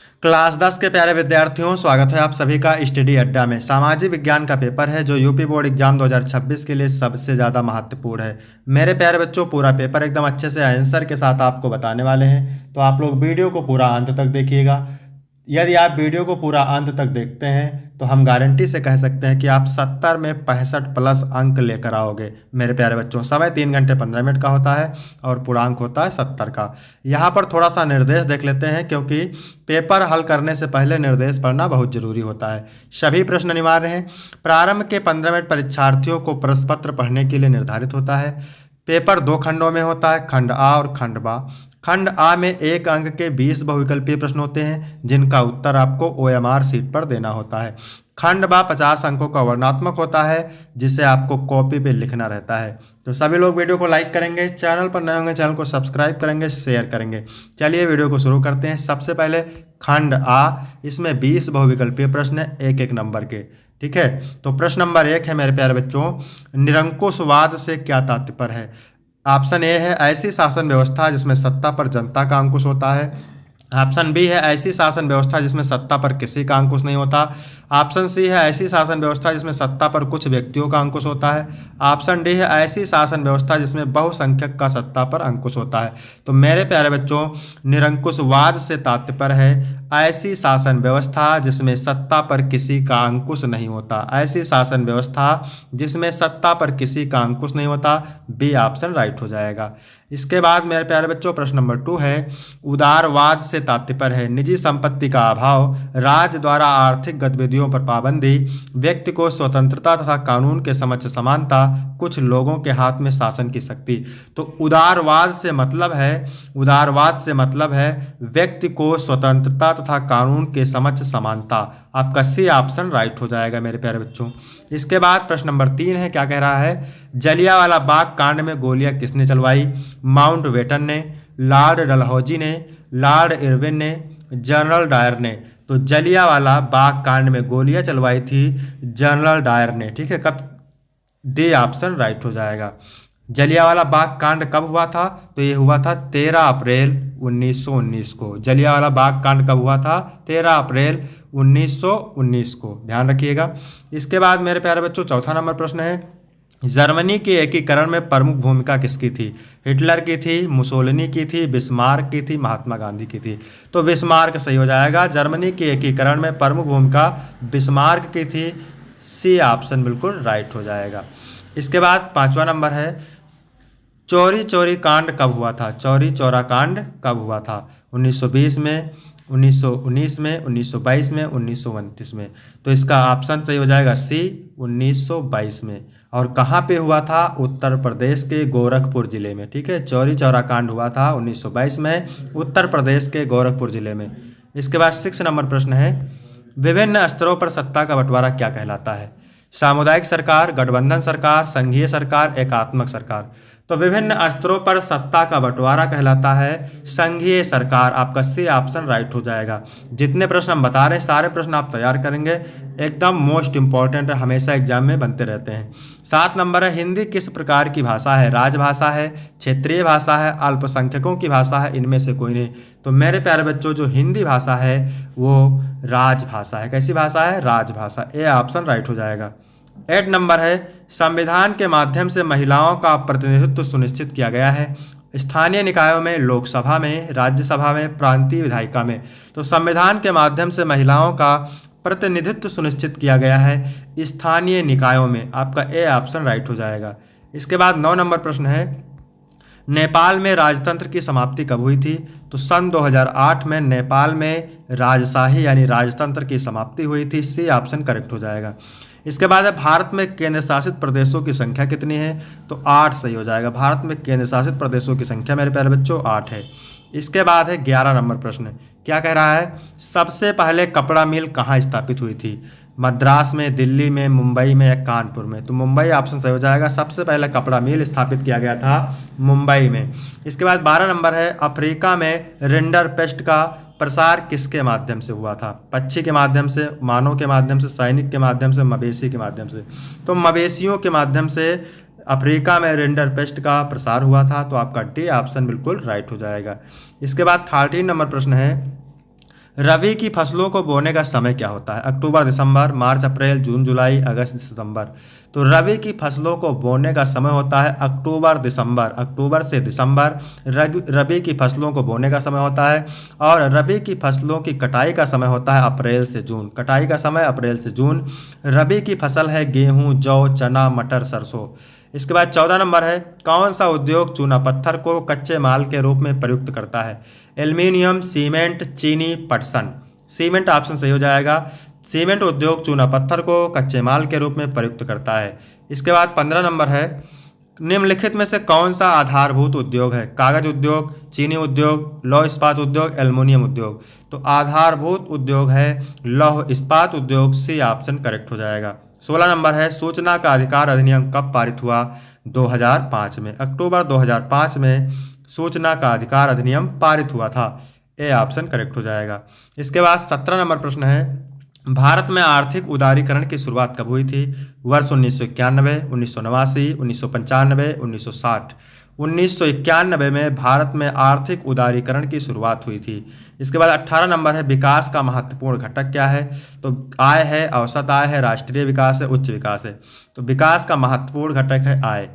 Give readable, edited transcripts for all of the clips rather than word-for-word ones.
Class 10 के प्यारे विद्यार्थियों, स्वागत है आप सभी का स्टडी अड्डा में। सामाजिक विज्ञान का पेपर है जो यूपी बोर्ड एग्जाम 2026 के लिए सबसे ज़्यादा महत्वपूर्ण है। मेरे प्यारे बच्चों, पूरा पेपर एकदम अच्छे से आंसर के साथ आपको बताने वाले हैं, तो आप लोग वीडियो को पूरा अंत तक देखिएगा। यदि आप वीडियो को पूरा अंत तक देखते हैं तो हम गारंटी से कह सकते हैं कि आप 70 में 65 प्लस अंक लेकर आओगे। मेरे प्यारे बच्चों, समय 3 घंटे 15 मिनट का होता है और पूर्णांक होता है 70 का। यहाँ पर थोड़ा सा निर्देश देख लेते हैं, क्योंकि पेपर हल करने से पहले निर्देश पढ़ना बहुत जरूरी होता है। सभी प्रश्न अनिवार्य हैं। प्रारंभ के 15 मिनट परीक्षार्थियों को प्रश्न पत्र पढ़ने के लिए निर्धारित होता है। पेपर 2 खंडों में होता है, खंड आ और खंड बा। खंड आ में 1 अंक के 20 बहुविकल्पीय प्रश्न होते हैं, जिनका उत्तर आपको OMR सीट पर देना होता है। खंड बा 50 अंकों का वर्णनात्मक होता है, जिसे आपको कॉपी पे लिखना रहता है। तो सभी लोग वीडियो को लाइक करेंगे, चैनल पर नए होंगे चैनल को सब्सक्राइब करेंगे, शेयर करेंगे। चलिए वीडियो को शुरू करते हैं। सबसे पहले खंड आ, इसमें 20 बहुविकल्पीय प्रश्न है, 1-1 नंबर के। ठीक है, तो प्रश्न नंबर 1 है मेरे प्यारे बच्चों, निरंकुशवाद से क्या तात्पर्य है। ऑप्शन ए है ऐसी शासन व्यवस्था जिसमें सत्ता पर जनता का अंकुश होता है। ऑप्शन बी है ऐसी शासन व्यवस्था जिसमें सत्ता पर किसी का अंकुश नहीं होता। ऑप्शन सी है ऐसी शासन व्यवस्था जिसमें सत्ता पर कुछ व्यक्तियों का अंकुश होता है। ऑप्शन डी है ऐसी शासन व्यवस्था जिसमें बहुसंख्यक का सत्ता पर अंकुश होता है। तो मेरे प्यारे बच्चों, निरंकुशवाद से तात्पर्य है ऐसी शासन व्यवस्था जिसमें सत्ता पर किसी का अंकुश नहीं होता। ऐसी शासन व्यवस्था जिसमें सत्ता पर किसी का अंकुश नहीं होता। बी ऑप्शन राइट हो जाएगा। इसके बाद मेरे प्यारे बच्चों, प्रश्न नंबर 2 है, उदारवाद से तात्पर्य है निजी संपत्ति का अभाव, राज्य द्वारा आर्थिक गतिविधियों पर पाबंदी, व्यक्ति को स्वतंत्रता तथा कानून के समक्ष समानता, कुछ लोगों के हाथ में शासन की शक्ति। तो उदारवाद से मतलब है व्यक्ति को स्वतंत्रता तथा कानून के समक्ष समानता। आपका सी ऑप्शन राइट हो जाएगा मेरे प्यारे बच्चों। इसके बाद प्रश्न नंबर 3 है, क्या कह रहा है, जलियांवाला बाग कांड में गोलियां किसने चलवाई। माउंटबेटन ने, लॉर्ड डलहौजी ने, लॉर्ड इरविन ने, जनरल डायर ने। तो जलियांवाला बाग कांड में गोलियां चलवाई थी जनरल डायर ने। ठीक है, कब, डी ऑप्शन राइट हो जाएगा। जलियांवाला बाग कांड कब हुआ था, तो ये हुआ था 13 अप्रैल 1919 को। जलियांवाला बाग कांड कब हुआ था, 13 अप्रैल 1919 को, ध्यान रखिएगा। इसके बाद मेरे प्यारे बच्चों, चौथा नंबर प्रश्न है, जर्मनी के एकीकरण में प्रमुख भूमिका किसकी थी। हिटलर की थी, मुसोलिनी की थी, बिस्मार्क की थी, महात्मा गांधी की थी। तो बिस्मार्क सही हो जाएगा। जर्मनी के एकीकरण में प्रमुख भूमिका बिस्मार्क की थी। सी ऑप्शन बिल्कुल राइट हो जाएगा। इसके बाद 5वां नंबर है, चौरी चौरी कांड कब हुआ था। चौरी चौरा कांड कब हुआ था। 1920 में, 1919 में, 1922 में, 1929 में। तो इसका ऑप्शन सही हो जाएगा सी, 1922 में। और कहाँ पे हुआ था, उत्तर प्रदेश के गोरखपुर जिले में। ठीक है, चौरी चौरा कांड हुआ था 1922 में, उत्तर प्रदेश के गोरखपुर जिले में। इसके बाद 6 नंबर प्रश्न है, विभिन्न स्तरों पर सत्ता का बंटवारा क्या कहलाता है। सामुदायिक सरकार, गठबंधन सरकार, संघीय सरकार, एकात्मक सरकार। तो विभिन्न स्तरों पर सत्ता का बंटवारा कहलाता है संघीय सरकार। आपका सी ऑप्शन राइट हो जाएगा। जितने प्रश्न हम बता रहे हैं सारे प्रश्न आप तैयार करेंगे, एकदम मोस्ट इंपॉर्टेंट है, हमेशा एग्जाम में बनते रहते हैं। 7 नंबर है, हिंदी किस प्रकार की भाषा है। राजभाषा है, क्षेत्रीय भाषा है, अल्पसंख्यकों की भाषा है, इनमें से कोई नहीं। तो मेरे प्यारे बच्चों, जो हिंदी भाषा है वो राजभाषा है। कैसी भाषा है, राजभाषा। ए ऑप्शन राइट हो जाएगा। 8 नंबर है, संविधान के माध्यम से महिलाओं का प्रतिनिधित्व सुनिश्चित किया गया है। स्थानीय निकायों में, लोकसभा में, राज्यसभा में, प्रांतीय विधायिका में। तो संविधान के माध्यम से महिलाओं का प्रतिनिधित्व सुनिश्चित किया गया है स्थानीय निकायों में। आपका ए ऑप्शन राइट हो जाएगा। इसके बाद 9 नंबर प्रश्न है, नेपाल में राजतंत्र की समाप्ति कब हुई थी। तो सन 2008 में नेपाल में राजशाही यानी राजतंत्र की समाप्ति हुई थी। सी ऑप्शन करेक्ट हो जाएगा। इसके बाद है, भारत में केंद्र शासित प्रदेशों की संख्या कितनी है। तो 8 सही हो जाएगा। भारत में केंद्र शासित प्रदेशों की संख्या मेरे प्यारे बच्चों 8 है। इसके बाद है 11 नंबर प्रश्न, क्या कह रहा है, सबसे पहले कपड़ा मिल कहाँ स्थापित हुई थी। मद्रास में, दिल्ली में, मुंबई में या कानपुर में। तो मुंबई ऑप्शन सही हो जाएगा। सबसे पहले कपड़ा मिल स्थापित किया गया था मुंबई में। इसके बाद 12 नंबर है, अफ्रीका में रिंडरपेस्ट का प्रसार किसके माध्यम से हुआ था। पक्षी के माध्यम से, मानव के माध्यम से, सैनिक के माध्यम से, मवेशी के माध्यम से। तो मवेशियों के माध्यम से अफ्रीका में रिंडरपेस्ट का प्रसार हुआ था। तो आपका डी ऑप्शन बिल्कुल राइट हो जाएगा। इसके बाद 13 नंबर प्रश्न है, रबी की फसलों को बोने का समय क्या होता है? अक्टूबर दिसंबर, मार्च अप्रैल, जून जुलाई, अगस्त सितंबर। तो रबी की फसलों को बोने का समय होता है अक्टूबर दिसंबर। अक्टूबर से दिसंबर रबी की फसलों को बोने का समय होता है। और रबी की फसलों की कटाई का समय होता है अप्रैल से जून। कटाई का समय अप्रैल से जून। रबी की फसल है गेहूं, जौ, चना, मटर, सरसों। इसके बाद 14 नंबर है, कौन सा उद्योग चूना पत्थर को कच्चे माल के रूप में प्रयुक्त करता है? एल्युमिनियम, सीमेंट, चीनी, पटसन। सीमेंट ऑप्शन सही हो जाएगा। सीमेंट उद्योग चूना पत्थर को कच्चे माल के रूप में प्रयुक्त करता है। इसके बाद 15 नंबर है, निम्नलिखित में से कौन सा आधारभूत उद्योग है? कागज उद्योग, चीनी उद्योग, लौह इस्पात उद्योग, एल्युमिनियम उद्योग। तो आधारभूत उद्योग है लौह इस्पात उद्योग। सी ऑप्शन करेक्ट हो जाएगा। 16 नंबर है, सूचना का अधिकार अधिनियम कब पारित हुआ? 2005 में। अक्टूबर 2005 में सूचना का अधिकार अधिनियम पारित हुआ था। ए ऑप्शन करेक्ट हो जाएगा। इसके बाद 17 नंबर प्रश्न है, भारत में आर्थिक उदारीकरण की शुरुआत कब हुई थी? वर्ष 1991, 1989, 1995, 1960। 1991 में भारत में आर्थिक उदारीकरण की शुरुआत हुई थी। इसके बाद 18 नंबर है, विकास का महत्वपूर्ण घटक क्या है? तो आय है, औसत आय है, राष्ट्रीय विकास है, उच्च विकास है। तो विकास का महत्वपूर्ण घटक है आय।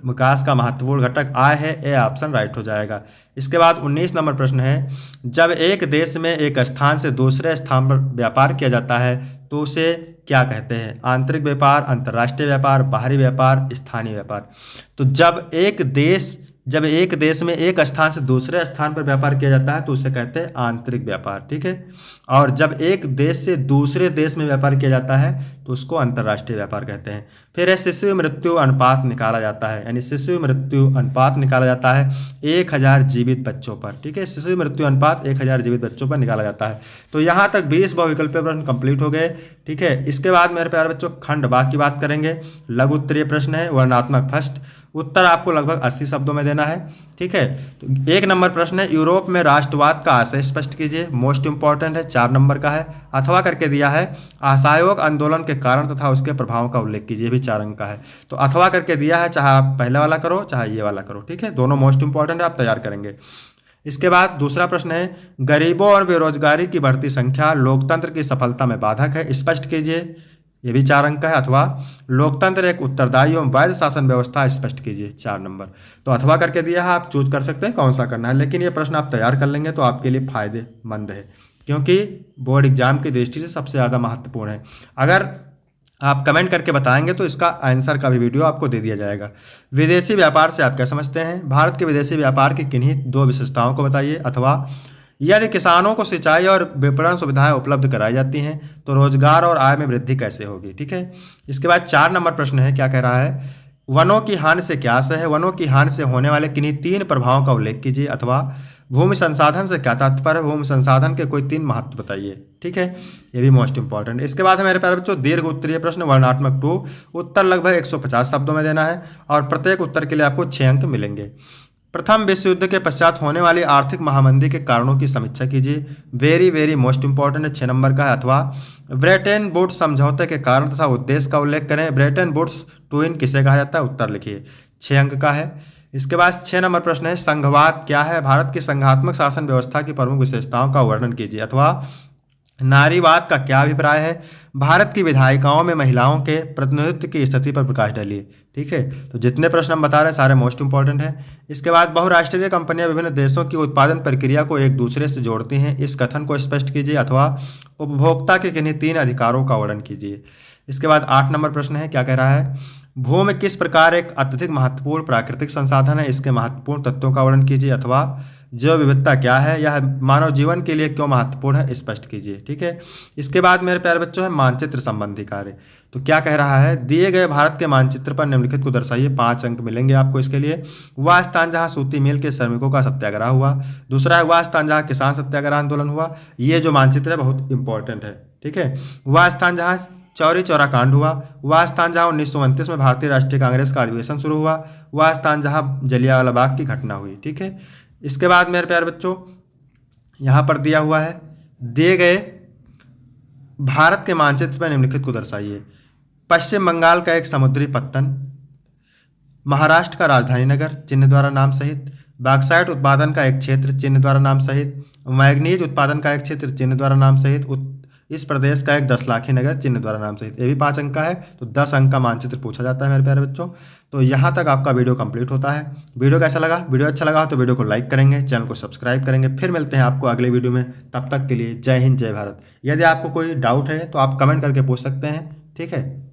विकास का महत्वपूर्ण घटक आय है। ए ऑप्शन राइट हो जाएगा। इसके बाद 19 नंबर प्रश्न है, जब एक देश में एक स्थान से दूसरे स्थान पर व्यापार किया जाता है तो उसे क्या कहते हैं? आंतरिक व्यापार, अंतर्राष्ट्रीय व्यापार, बाहरी व्यापार, स्थानीय व्यापार। तो जब एक देश में एक स्थान से दूसरे स्थान पर व्यापार किया जाता है तो उसे कहते हैं आंतरिक व्यापार, ठीक है। और जब एक देश से दूसरे देश में व्यापार किया जाता है तो उसको अंतर्राष्ट्रीय व्यापार कहते हैं। फिर शिशु मृत्यु अनुपात निकाला जाता है, यानी शिशु मृत्यु अनुपात निकाला जाता है 1000 जीवित बच्चों पर, ठीक है। शिशु मृत्यु अनुपात 1000 जीवित बच्चों पर निकाला जाता है। तो यहाँ तक 20 बहुविकल्पीय प्रश्न कंप्लीट हो गए, ठीक है। इसके बाद मेरे प्यारे बच्चों खंड बाकी बात करेंगे। लघु उत्तरीय प्रश्न है, वर्णात्मक फर्स्ट, उत्तर आपको लगभग 80 शब्दों में देना है, ठीक है। तो 1 नंबर प्रश्न है, यूरोप में राष्ट्रवाद का आशय स्पष्ट कीजिए। मोस्ट इंपॉर्टेंट है, 4 नंबर का है, अथवा करके दिया है। असहयोग आंदोलन के कारण तथा उसके प्रभाव का उल्लेख कीजिए, भी 4 अंक का है। तो अथवा करके दिया है, चाहे आप पहले वाला करो चाहे ये वाला करो, ठीक है। दोनों मोस्ट इंपॉर्टेंट है, आप तैयार करेंगे। इसके बाद दूसरा प्रश्न है, गरीबों और बेरोजगारी की बढ़ती संख्या लोकतंत्र की सफलता में बाधक है, स्पष्ट कीजिए, ये भी 4 अंक का है। अथवा लोकतंत्र एक उत्तरदायी एवं वैध शासन व्यवस्था, स्पष्ट कीजिए, 4 नंबर। तो अथवा करके दिया है, आप चूज कर सकते हैं कौन सा करना है, लेकिन ये प्रश्न आप तैयार कर लेंगे तो आपके लिए फायदेमंद है, क्योंकि बोर्ड एग्जाम की दृष्टि से सबसे ज़्यादा महत्वपूर्ण है। अगर आप कमेंट करके बताएंगे तो इसका आंसर का भी वीडियो आपको दे दिया जाएगा। विदेशी व्यापार से आप क्या समझते हैं? भारत के विदेशी व्यापार की किन्हीं 2 विशेषताओं को बताइए। अथवा यदि किसानों को सिंचाई और विपणन सुविधाएं उपलब्ध कराई जाती हैं तो रोजगार और आय में वृद्धि कैसे होगी, ठीक है। इसके बाद 4 नंबर प्रश्न है, क्या कह रहा है, वनों की हानि से क्या आशय है? वनों की हानि से होने वाले किन्हीं 3 प्रभावों का उल्लेख कीजिए। अथवा भूमि संसाधन से क्या तात्पर्य है? भूमि संसाधन के कोई 3 महत्व बताइए, ठीक है। ये भी मोस्ट इंपॉर्टेंट। इसके बाद है मेरे प्यारे बच्चों दीर्घ उत्तरीय प्रश्न, वर्णात्मक 2, उत्तर लगभग 150 शब्दों में देना है और प्रत्येक उत्तर के लिए आपको 6 अंक मिलेंगे। प्रथम विश्व युद्ध के पश्चात होने वाली आर्थिक महामंदी के कारणों की समीक्षा कीजिए, वेरी वेरी मोस्ट इंपॉर्टेंट है, 6 नंबर का है। अथवा ब्रेटन वुड्स समझौते के कारण तथा उद्देश्य का उल्लेख करें, ब्रेटन वुड्स ट्विन किसे कहा जाता है? उत्तर लिखिए, 6 अंक का है। इसके बाद 6 नंबर प्रश्न है, संघवाद क्या है? भारत की संघात्मक शासन व्यवस्था की प्रमुख विशेषताओं का वर्णन कीजिए। अथवा नारीवाद का क्या अभिप्राय है? भारत की विधायिकाओं में महिलाओं के प्रतिनिधित्व की स्थिति पर प्रकाश डालिए, ठीक है। तो जितने प्रश्न हम बता रहे हैं सारे मोस्ट इंपॉर्टेंट हैं। इसके बाद बहुराष्ट्रीय कंपनियां विभिन्न देशों की उत्पादन प्रक्रिया को एक दूसरे से जोड़ती हैं, इस कथन को स्पष्ट कीजिए। अथवा उपभोक्ता के किन्हीं 3 अधिकारों का वर्णन कीजिए। इसके बाद 8 नंबर प्रश्न है, क्या कह रहा है, भूमि किस प्रकार एक अत्यधिक महत्वपूर्ण प्राकृतिक संसाधन है, इसके महत्वपूर्ण तत्वों का वर्णन कीजिए। अथवा जैव विविधता क्या है, यह मानव जीवन के लिए क्यों महत्वपूर्ण है, स्पष्ट कीजिए, ठीक है। इसके बाद मेरे प्यारे बच्चों है मानचित्र संबंधी कार्य। तो क्या कह रहा है, दिए गए भारत के मानचित्र पर निम्नलिखित को दर्शाइए, 5 अंक मिलेंगे आपको इसके लिए। वह स्थान जहां सूती मिल के श्रमिकों का सत्याग्रह हुआ, दूसरा है वह स्थान जहां किसान सत्याग्रह आंदोलन हुआ, ये जो मानचित्र है बहुत इंपॉर्टेंट है, ठीक है। वह स्थान जहाँ चौरी चौरा कांड हुआ, वह स्थान जहां 1929 में भारतीय राष्ट्रीय कांग्रेस का अधिवेशन शुरू हुआ, वह स्थान जहां जलियांवाला बाग की घटना हुई, ठीक है। इसके बाद मेरे प्यारे बच्चों यहाँ पर दिया हुआ है, दिए गए भारत के मानचित्र पर निम्नलिखित को दर्शाइए। पश्चिम बंगाल का एक समुद्री पत्तन, महाराष्ट्र का राजधानी नगर चिन्ह द्वारा नाम सहित, बॉक्साइट उत्पादन का एक क्षेत्र चिन्ह द्वारा नाम सहित, मैग्नीज उत्पादन का एक क्षेत्र चिन्ह द्वारा नाम सहित इस प्रदेश का एक 10 लाखी नगर चिन्ह द्वारा नाम सहित। ये भी 5 अंक का है, तो 10 अंक का मानचित्र पूछा जाता है मेरे प्यारे बच्चों। तो यहाँ तक आपका वीडियो कंप्लीट होता है। वीडियो कैसा लगा? वीडियो अच्छा लगा तो वीडियो को लाइक करेंगे, चैनल को सब्सक्राइब करेंगे। फिर मिलते हैं आपको अगले वीडियो में, तब तक के लिए जय हिंद जय भारत। यदि आपको कोई डाउट है तो आप कमेंट करके पूछ सकते हैं, ठीक है।